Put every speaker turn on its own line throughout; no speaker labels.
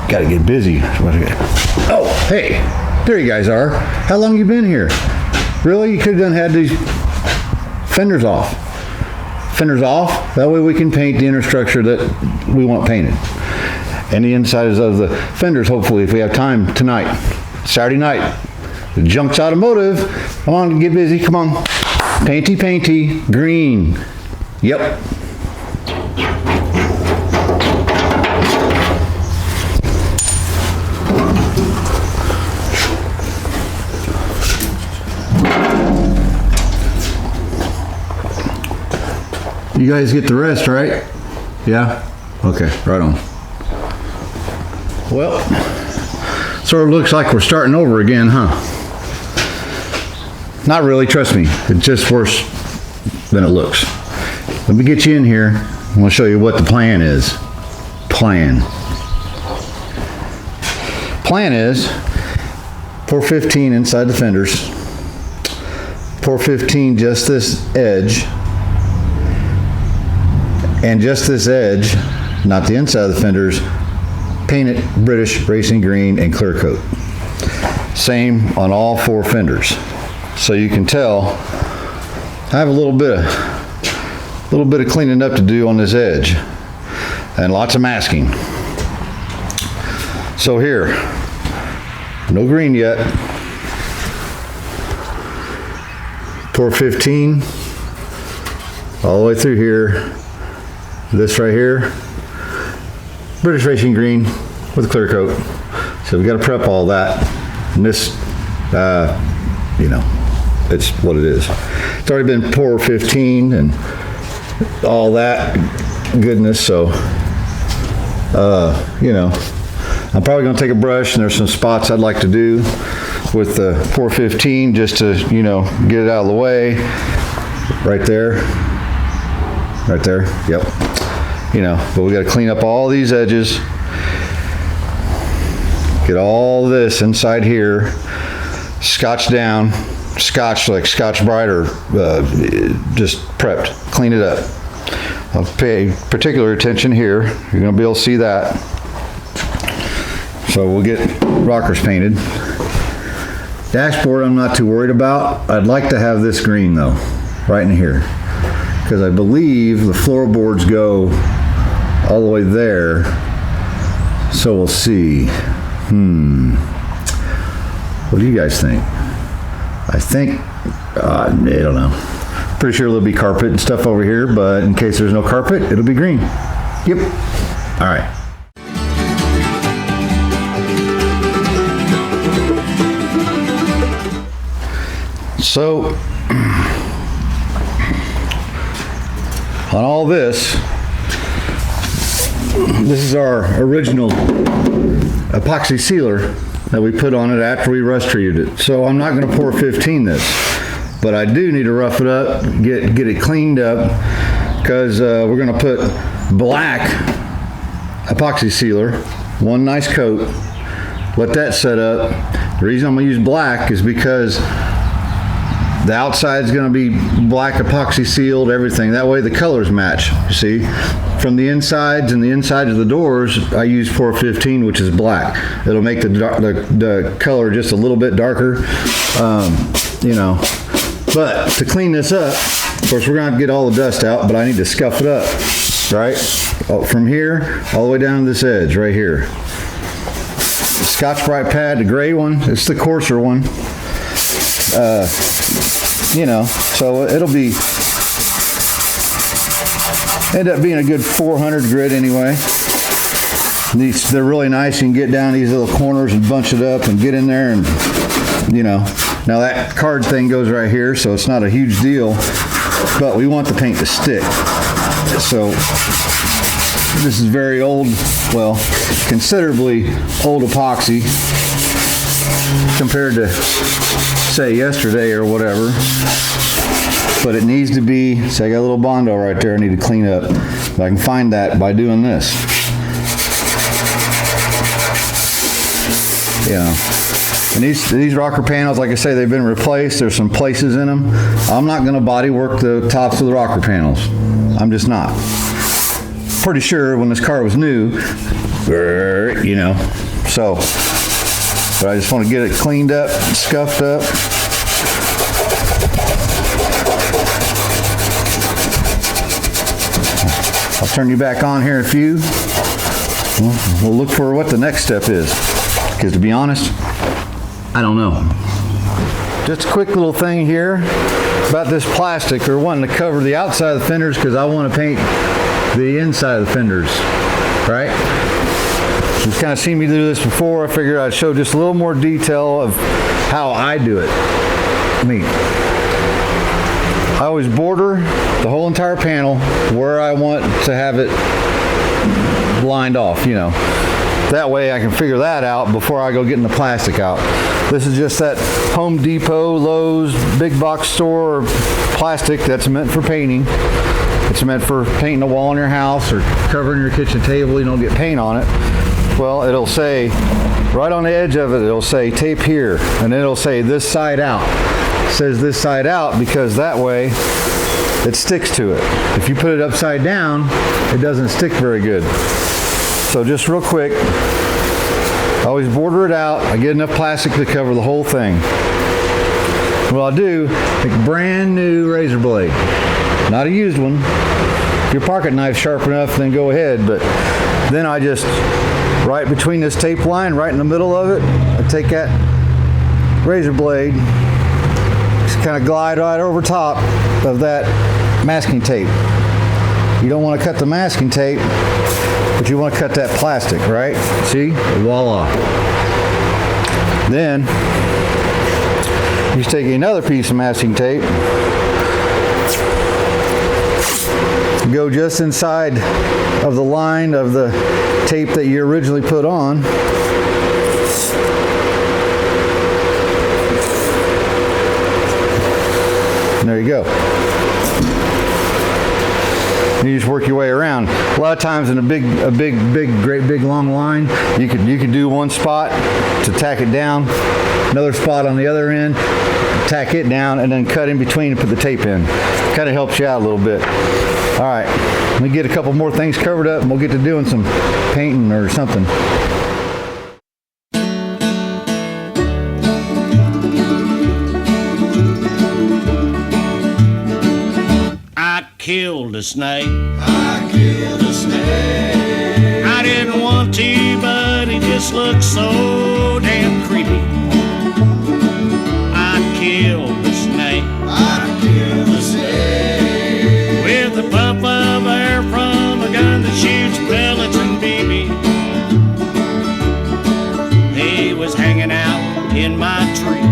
Gotta get busy. Oh, hey, there you guys are. How long you been here? Really? You could have done had these fenders off. Fenders off, that way we can paint the inner structure that we want painted. And the insides of the fenders, hopefully, if we have time tonight. Saturday night. The Junks Automotive. Come on, get busy, come on. Painty, painty, green. Yep. You guys get the rest, right? Yeah? Okay, right on. Well, sort of looks like we're starting over again, huh? Not really, trust me. It's just worse than it looks. Let me get you in here. I want to show you what the plan is. Plan is 415 inside the fenders. 415 just this edge. And just this edge, not the inside of the fenders, paint it British Racing Green and Clearcoat. Same on all 4 fenders. So you can tell I have a little bit of cleaning up to do on this edge and lots of masking. So here, no green yet. 415 all the way through here. This right here, British Racing Green with clear coat. So we got to prep all that. And this, you know, it's what it is. It's already been 415 and all that goodness. So, you know, I'm probably going to take a brush, and there's some spots I'd like to do with the 415 just to, you know, get it out of the way. Right there. Right there. Yep. You know, but we got to clean up all these edges. Get all this inside here. Scotch down. Scotch, like Scotch Brite, or just prepped. Clean it up. I'll pay particular attention here. You're going to be able to see that. So we'll get rockers painted. Dashboard I'm not too worried about. I'd like to have this green though, right in here. Because I believe the floorboards go all the way there. So we'll see. What do you guys think? I think, I don't know. Pretty sure there'll be carpet and stuff over here, but in case there's no carpet, it'll be green. Yep. All right. So, on all this is our original epoxy sealer that we put on it after we rust treated it. So I'm not going to pour 15 this, but I do need to rough it up, get it cleaned up, because we're going to put black epoxy sealer, one nice coat, let that set up. The reason I'm going to use black is because the outside is going to be black epoxy sealed, everything. That way the colors match, you see. From the insides and the inside of the doors, I use 415, which is black. It'll make the color just a little bit darker, you know. But to clean this up, of course, we're going to get all the dust out, but I need to scuff it up, right? From here, all the way down to this edge, right here. The Scotch Brite pad, the gray one, it's the coarser one. You know, so it'll end up being a good 400 grit anyway. They're really nice. You can get down these little corners and bunch it up and get in there, and you know. Now that card thing goes right here, so it's not a huge deal, but we want the paint to stick. So this is very old, well, considerably old epoxy compared to, say, yesterday or whatever. But it needs to be, so I got a little Bondo right there I need to clean up. But I can find that by doing this. Yeah. And these rocker panels, like I say, they've been replaced. There's some places in them. I'm not going to body work the tops of the rocker panels. I'm just not. Pretty sure when this car was new, you know. So, but I just want to get it cleaned up, scuffed up. I'll turn you back on here in a few. We'll look for what the next step is. Because to be honest, I don't know. Just a quick little thing here about this plastic. They're wanting to cover the outside of the fenders because I want to paint the inside of the fenders, right? You've kind of seen me do this before. I figured I'd show just a little more detail of how I do it. I always border the whole entire panel where I want to have it lined off, you know. That way I can figure that out before I go getting the plastic out. This is just that Home Depot, Lowe's, big box store plastic that's meant for painting. It's meant for painting the wall in your house or covering your kitchen table. You don't get paint on it. Well, it'll say, right on the edge of it, it'll say tape here, and then it'll say this side out. It says this side out because that way it sticks to it. If you put it upside down, it doesn't stick very good. So just real quick, I always border it out. I get enough plastic to cover the whole thing. What I'll do, take a brand new razor blade, not a used one. If your pocket knife's sharp enough, then go ahead, but then I just, right between this tape line, right in the middle of it, I take that razor blade, just kind of glide right over top of that masking tape. You don't want to cut the masking tape, but you want to cut that plastic, right? See? Voila. Then, you take another piece of masking tape, go just inside of the line of the tape that you originally put on. And there you go. And you just work your way around. A lot of times in a great big long line, you could do one spot to tack it down, another spot on the other end, tack it down, and then cut in between and put the tape in. Kind of helps you out a little bit. All right, let me get a couple more things covered up and we'll get to doing some painting or something.
I killed a snake. I killed a snake. I didn't want to, but he just looked so damn creepy. I killed a snake. I killed a snake. With a puff of air from a gun that shoots pellets and BB. He was hanging out in my tree,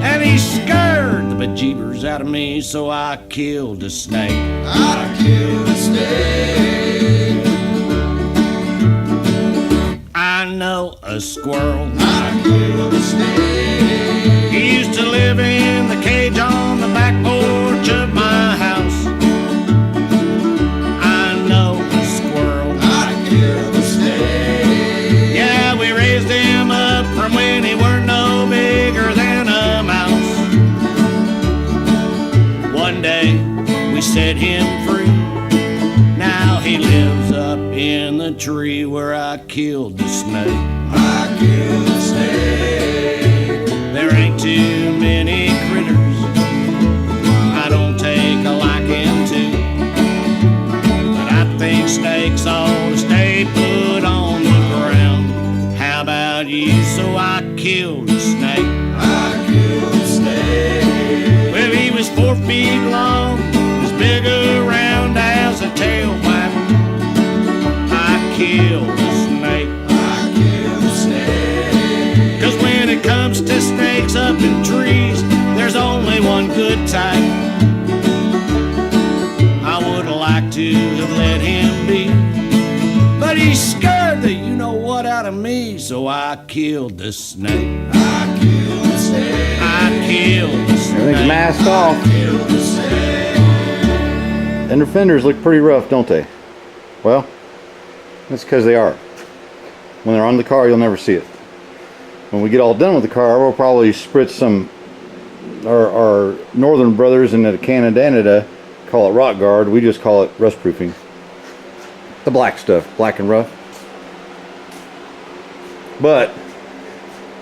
and he scared the bejeebers out of me, so I killed a snake. I killed a snake. I know a squirrel. I killed a snake. He used to live in the cage on the back porch of my house. I know a squirrel. I killed a snake. Yeah, we raised him up from when he weren't no bigger than a mouse. One day we set him free. Now he lives up in the tree where I killed the snake. I killed the snake. There ain't too many critters I don't take a liking to, but I think snakes ought to stay put on the ground. How about you? So I killed the snake. I killed the snake. Well, he was 4 feet long, as big around as a tailpipe. I killed the snake. I killed the snake. 'Cause when it comes to snakes up in trees, there's only one good type. I would have liked to have let him be, but he scared the you-know-what out of me, so I killed the snake. I killed the snake. I killed the snake.
Everything's masked off.
I killed the snake.
And their fenders look pretty rough, don't they? Well, that's because they are. When they're on the car, you'll never see it. When we get all done with the car, we'll probably spritz some, our northern brothers in Canada call it rock guard. We just call it rust proofing. The black stuff, black and rough. But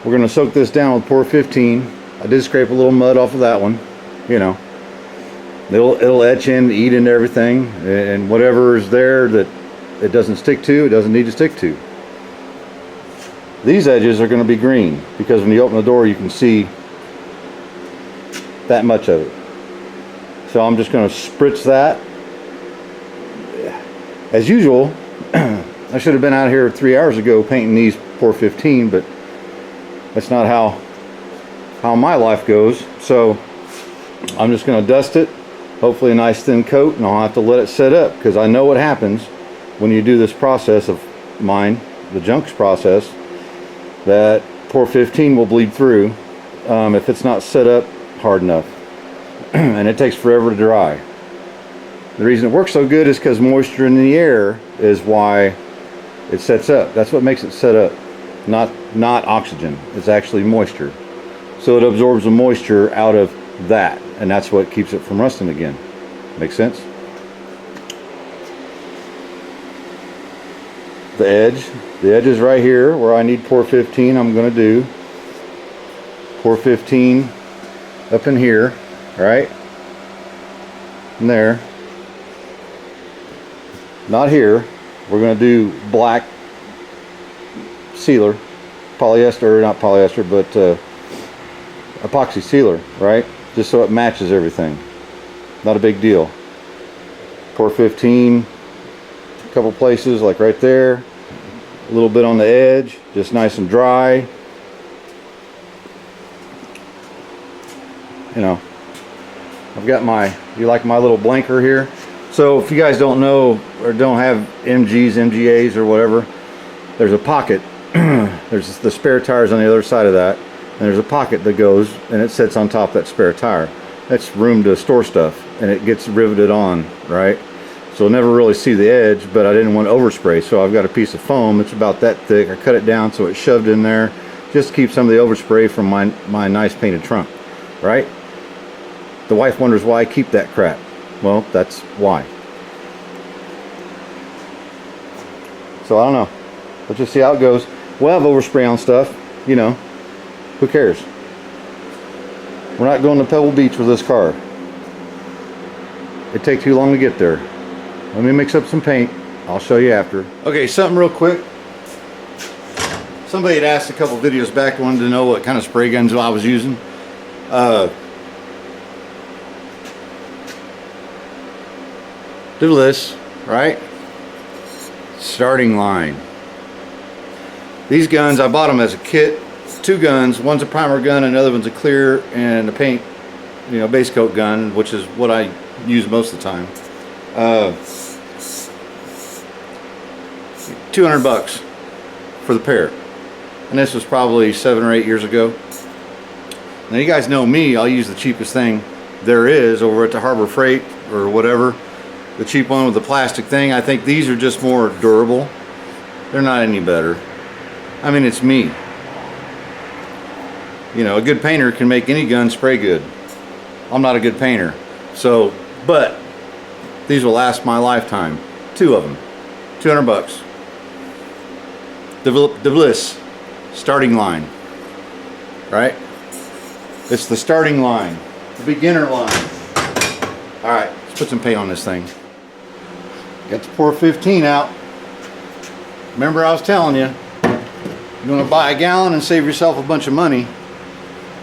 we're going to soak this down with pour 15. I did scrape a little mud off of that one. You know, it'll etch in, eat into everything, and whatever is there that it doesn't stick to, it doesn't need to stick to. These edges are going to be green because when you open the door you can see that much of it. So I'm just going to spritz that. As usual, I should have been out here 3 hours ago painting these pour 15, but that's not how my life goes. So I'm just going to dust it, hopefully a nice thin coat, and I'll have to let it set up because I know what happens when you do this process of mine, the junks process, that pour 15 will bleed through if it's not set up hard enough. And it takes forever to dry. The reason it works so good is because moisture in the air is why it sets up. That's what makes it set up, not oxygen. It's actually moisture. So it absorbs the moisture out of that, and that's what keeps it from rusting again. Make sense? The edge is right here where I need pour 15. I'm going to do pour 15 up in here, right? And there. Not here. We're going to do black sealer, polyester, not polyester, but epoxy sealer, right? Just so it matches everything. Not a big deal. Pour 15, a couple places like right there, a little bit on the edge, just nice and dry. You know, I've got you like my little blanker here? So if you guys don't know or don't have MGs, MGAs or whatever, there's a pocket. There's the spare tires on the other side of that, and there's a pocket that goes and it sits on top of that spare tire. That's room to store stuff, and it gets riveted on, right? So you'll never really see the edge, but I didn't want to overspray, so I've got a piece of foam. It's about that thick. I cut it down so it's shoved in there just to keep some of the overspray from my nice painted trunk, right? The wife wonders why I keep that crap. Well, that's why. So I don't know. Let's just see how it goes. We'll have overspray on stuff, you know. Who cares? We're not going to Pebble Beach with this car. It'd take too long to get there. Let me mix up some paint. I'll show you after. Okay, something real quick. Somebody had asked a couple videos back, wanted to know what kind of spray guns I was using. Do this, right? Starting line. These guns, I bought them as a kit. 2 guns. One's a primer gun, and the other one's a clear and a paint, you know, base coat gun, which is what I use most of the time. $200 for the pair, and this was probably 7 or 8 years ago. Now you guys know me, I'll use the cheapest thing there is over at the Harbor Freight or whatever, the cheap one with the plastic thing. I think these are just more durable. They're not any better. I mean, it's me. You know, a good painter can make any gun spray good. I'm not a good painter, so, but these will last my lifetime. 2 of them, $200. The Bliss starting line, right? It's the starting line, the beginner line. All right, let's put some paint on this thing. Got the pour 15 out. Remember I was telling you, you're gonna buy a gallon and save yourself a bunch of money.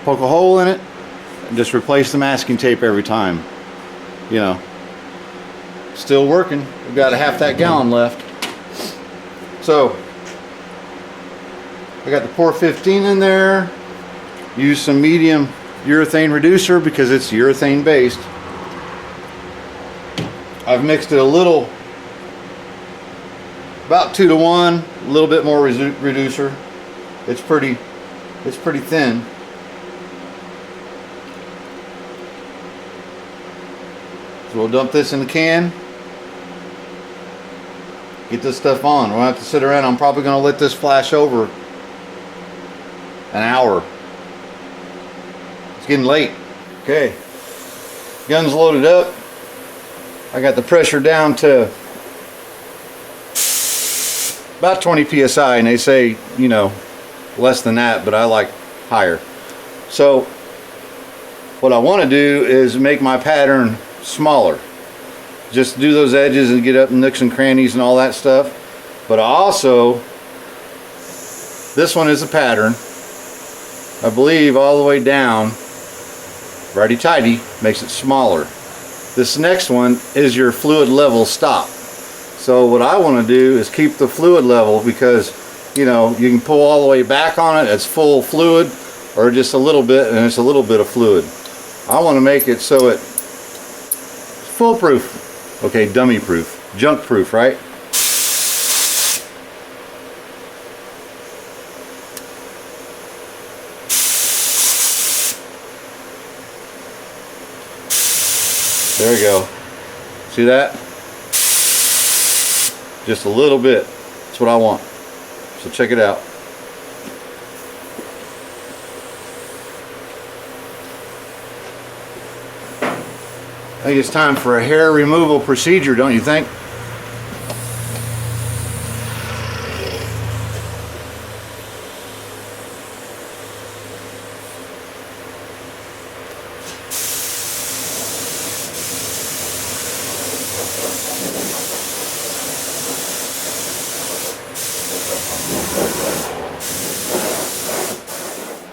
Poke a hole in it and just replace the masking tape every time. You know, still working. We've got a half that gallon left. So I got the pour 15 in there. Use some medium urethane reducer because it's urethane based. I've mixed it a little, about 2 to 1, a little bit more reducer. It's pretty thin. So we'll dump this in the can. Get this stuff on. We'll have to sit around. I'm probably going to let this flash over an hour. It's getting late. Okay, gun's loaded up. I got the pressure down to about 20 psi, and they say, you know, less than that, but I like higher. So what I want to do is make my pattern smaller. Just do those edges and get up nooks and crannies and all that stuff. But also, this one is a pattern, I believe, all the way down, righty-tighty, makes it smaller. This next one is your fluid level stop. So what I want to do is keep the fluid level, because you know, you can pull all the way back on it, it's full fluid, or just a little bit and it's a little bit of fluid. I want to make it so it's foolproof. Okay, dummy proof, junk proof, right? There we go. See that? Just a little bit. That's what I want. So check it out. I think it's time for a hair removal procedure, don't you think?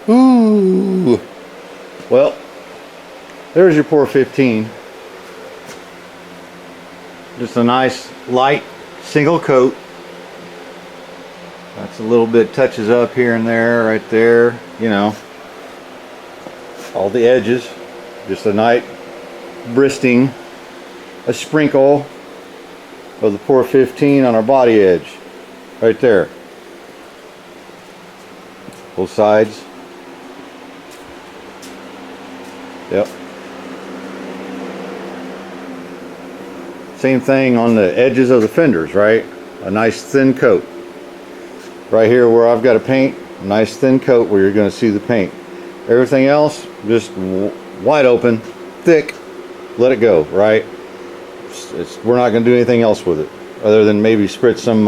Ooh. Well, there's your poor 15. Just a nice light single coat. That's a little bit touches up here and there, right there, you know. All the edges. Just a nice bristing, a sprinkle of the poor 15 on our body edge. Right there. Both sides. Yep. Same thing on the edges of the fenders, right? A nice thin coat. Right here where I've got to paint, a nice thin coat where you're going to see the paint. Everything else, just wide open, thick, let it go, right? We're not going to do anything else with it other than maybe spritz some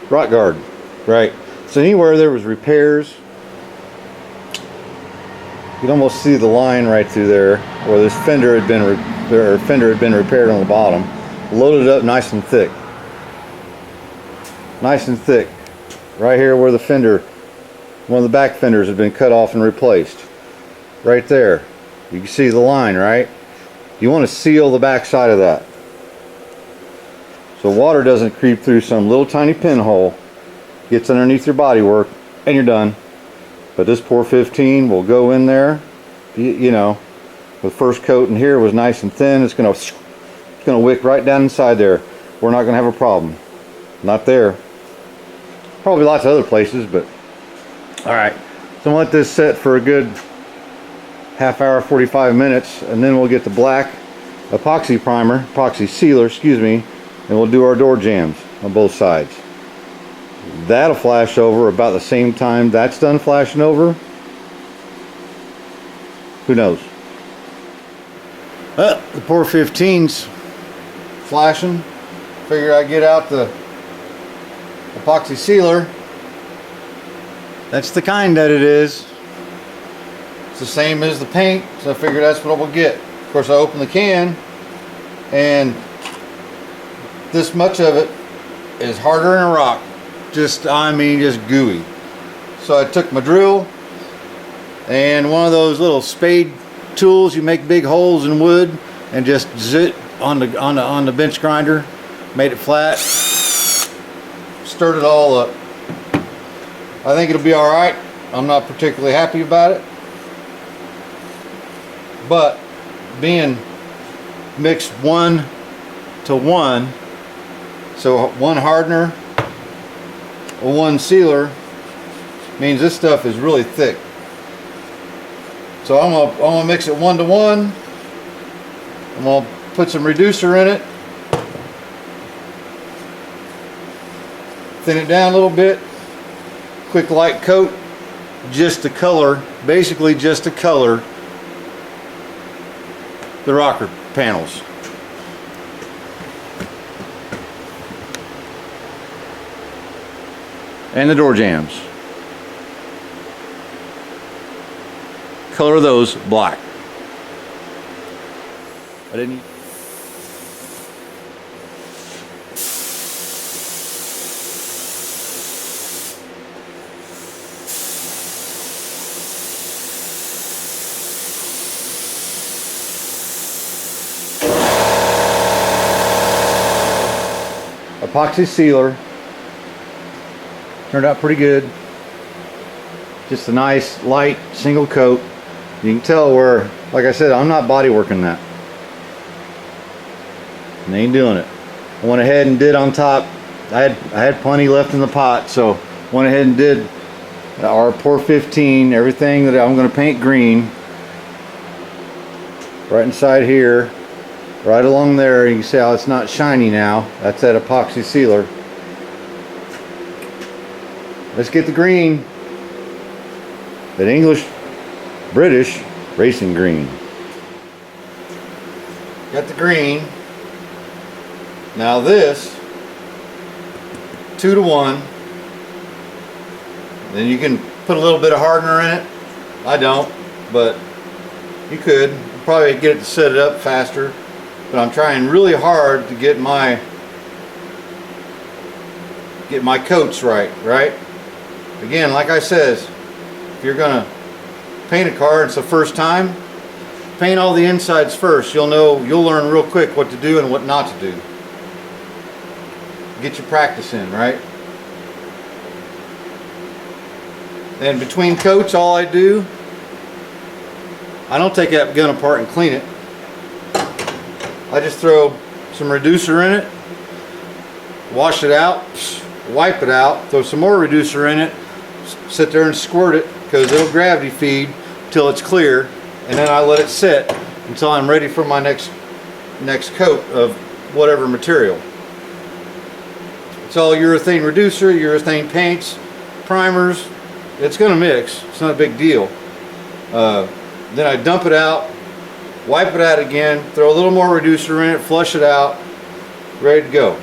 rot guard, right? So anywhere there was repairs, you can almost see the line right through there where this fender had been repaired on the bottom. Loaded up nice and thick. Nice and thick. Right here where the fender, one of the back fenders had been cut off and replaced. Right there. You can see the line, right? You want to seal the back side of that, so water doesn't creep through some little tiny pinhole, gets underneath your bodywork, and you're done. But this poor 15 will go in there, you know. The first coat in here was nice and thin. It's gonna wick right down inside there. We're not gonna have a problem. Not there. Probably lots of other places, but all right. So I'll let this set for a good half hour, 45 minutes, and then we'll get the black epoxy primer, epoxy sealer, excuse me, and we'll do our door jambs on both sides. That'll flash over about the same time that's done flashing over. Who knows? The poor 15's flashing. Figure I'd get out the epoxy sealer. That's the kind that it is. It's the same as the paint, so I figured that's what we'll get. Of course, I opened the can, and this much of it is harder than a rock. Just, I mean, just gooey. So I took my drill and one of those little spade tools, you make big holes in wood, and just zit on the bench grinder, made it flat, stirred it all up. I think it'll be all right. I'm not particularly happy about it, but being mixed 1 to 1, so one hardener or one sealer, means this stuff is really thick. So I'm gonna mix it 1 to 1. I'm gonna put some reducer in it, thin it down a little bit, quick light coat, just to color, basically just to color the rocker panels. And the door jambs. color those black. I didn't. Epoxy sealer. Turned out pretty good. Just a nice light single coat. You can tell where, like I said, I'm not body working that. And ain't doing it. I went ahead and did on top. I had plenty left in the pot, so went ahead and did our pour 15, everything that I'm going to paint green. Right inside here, right along there. You can see how it's not shiny now. That's that epoxy sealer. Let's get the green. That English, British racing green. Got the green. Now this, 2 to 1. Then you can put a little bit of hardener in it. I don't, but you could. Probably get it to set it up faster. But I'm trying really hard to get my coats right? Again, like I says, if you're gonna paint a car, it's the first time, paint all the insides first. You'll learn real quick what to do and what not to do. Get your practice in, right? And between coats, all I do, I don't take that gun apart and clean it. I just throw some reducer in it, wash it out, wipe it out, throw some more reducer in it, sit there and squirt it because it'll gravity feed till it's clear, and then I let it sit until I'm ready for my next coat of whatever material. It's all urethane reducer, urethane paints, primers. It's going to mix. It's not a big deal. Then I dump it out, wipe it out again, throw a little more reducer in it, flush it out, ready to go.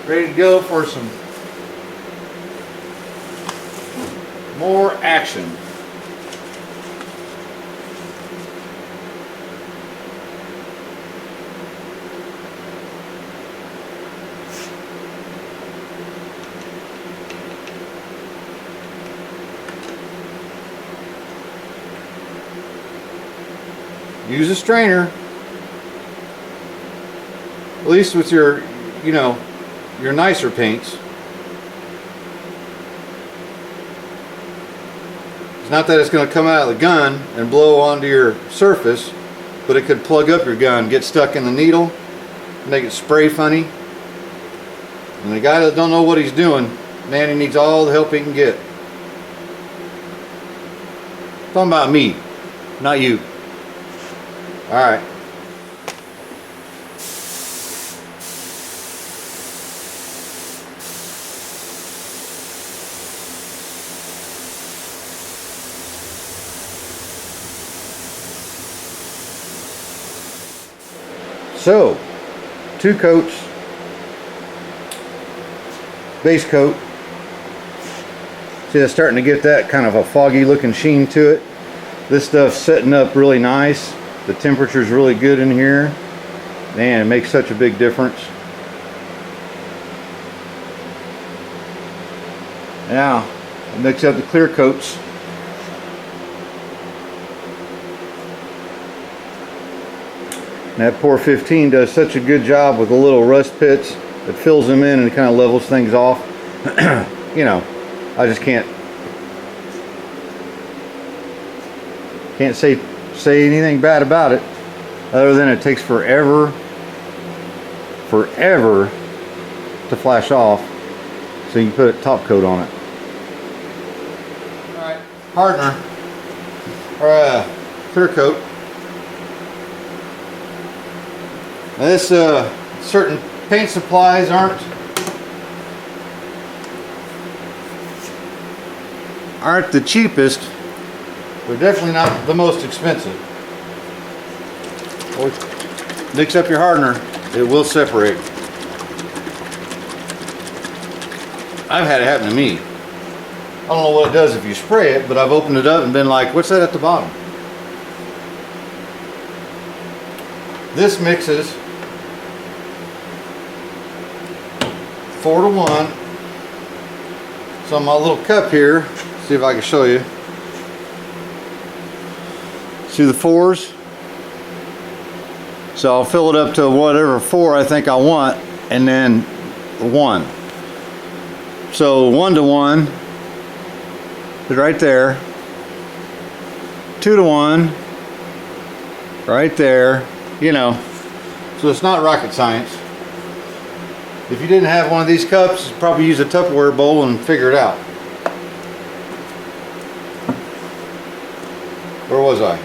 Ready to go for some more action. Use a strainer, at least with your, your nicer paints. It's not that it's going to come out of the gun and blow onto your surface, but it could plug up your gun, get stuck in the needle, make it spray funny. And the guy that don't know what he's doing, man, he needs all the help he can get. Talking about me, not you. All right. So, 2 coats, base coat. See, it's starting to get that kind of a foggy looking sheen to it. This stuff's setting up really nice. The temperature's really good in here. Man, it makes such a big difference. Now, I'll mix up the clear coats. And that pour 15 does such a good job with the little rust pits. It fills them in and kind of levels things off. I just can't say anything bad about it, other than it takes forever to flash off, so you can put a top coat on it. Alright, hardener, or Clearcoat. Now this, certain paint supplies aren't the cheapest. They're definitely not the most expensive. Mix up your hardener, it will separate. I've had it happen to me. don't know what it does if you spray it, but I've opened it up and been like, what's that at the bottom? This mixes 4 to 1. So my little cup here, see if I can show you. See the 4s? So I'll fill it up to whatever 4 I think I want, and then 1. So 1 to 1 is right there. 2 to 1 right there. You know, so it's not rocket science. If you didn't have one of these cups, probably use a Tupperware bowl and figure it out. Where was I?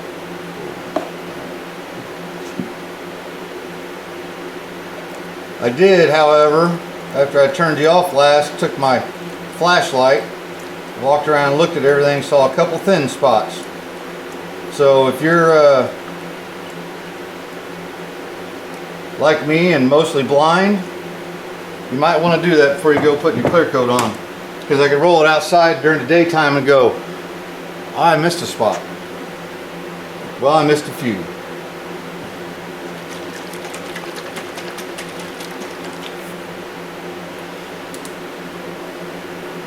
I did, however, after I turned you off last, took my flashlight, walked around and looked at everything, saw a couple thin spots. So if you're like me and mostly blind, you might want to do that before you go putting your clear coat on, because I could roll it outside during the daytime and go, oh, I missed a spot. Well, I missed a few.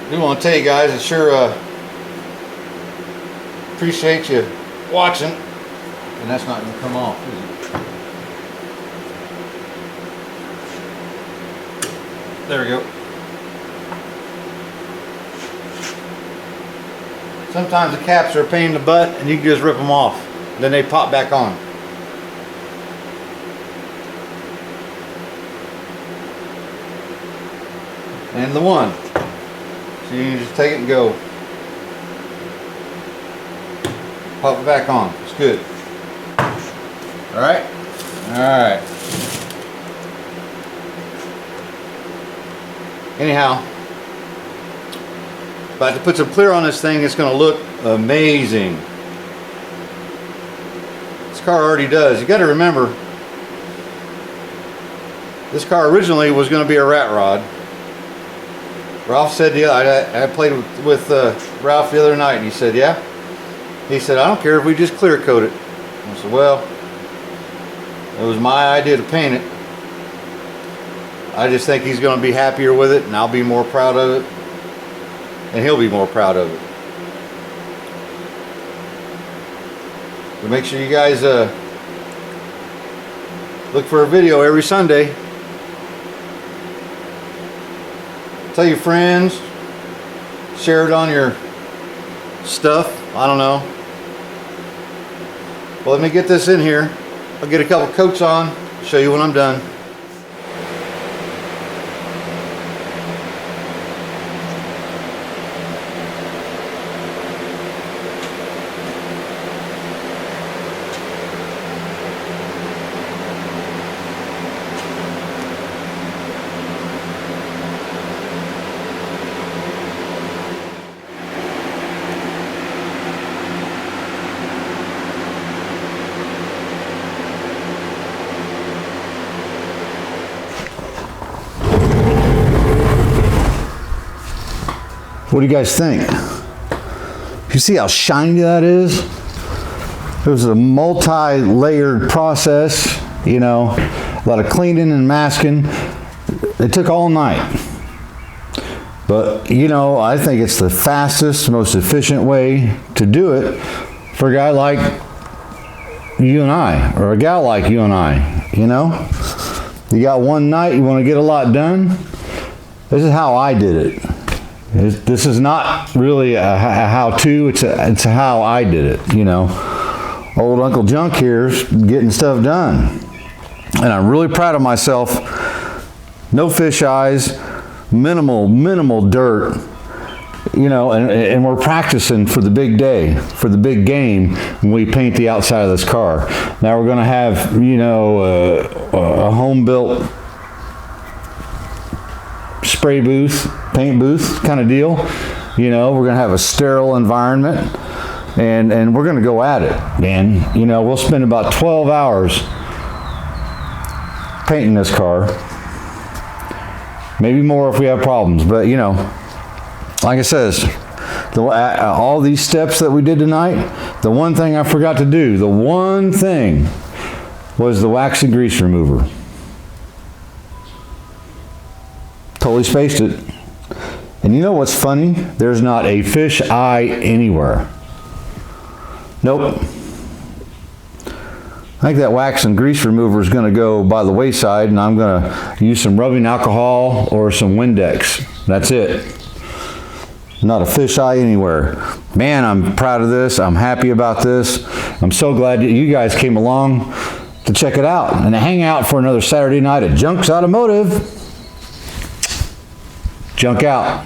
I do want to tell you guys, I sure appreciate you watching. And that's not going to come off, is it? There we go. Sometimes the caps are a pain in the butt and you can just rip them off. Then they pop back on. And the 1. So you can just take it and go. Pop it back on. It's good. Alright? Alright. Anyhow, about to put some clear on this thing. It's going to look amazing. This car already does. You got to remember, this car originally was going to be a rat rod. Ralph said, yeah, I played with Ralph the other night, and he said, yeah. He said, I don't care if we just clear coat it. I said, well, it was my idea to paint it. I just think he's going to be happier with it, and I'll be more proud of it, and he'll be more proud of it. So make sure you guys look for a video every Sunday. Tell your friends, share it on your stuff. I don't know. Well, let me get this in here. I'll get a couple coats on, show you when I'm done. What do you guys think? You see how shiny that is? It was a multi-layered process, you know, a lot of cleaning and masking. It took all night. But, you know, I think it's the fastest, most efficient way to do it for a guy like you and I, or a gal like you and I, you know? You got one night, you want to get a lot done. This is how I did it. This is not really a how-to, it's a how I did it, you know. Old Uncle Junk here's getting stuff done. And I'm really proud of myself. No fish eyes, minimal dirt, you know, and we're practicing for the big day, for the big game when we paint the outside of this car. Now we're going to have, you know, a home-built spray booth, paint booth kind of deal. You know, we're going to have a sterile environment, and we're going to go at it, man. You know, we'll spend about 12 hours painting this car. Maybe more if we have problems, but you know, like I says, all these steps that we did tonight, the one thing I forgot to do, the one thing, was the wax and grease remover. Totally spaced it. And you know what's funny? There's not a fish eye anywhere. Nope. I think that wax and grease remover is going to go by the wayside, and I'm going to use some rubbing alcohol or some Windex. That's it. Not a fish eye anywhere. Man, I'm proud of this. I'm happy about this. I'm so glad that you guys came along to check it out and to hang out for another Saturday night at Junks Automotive. Junk out.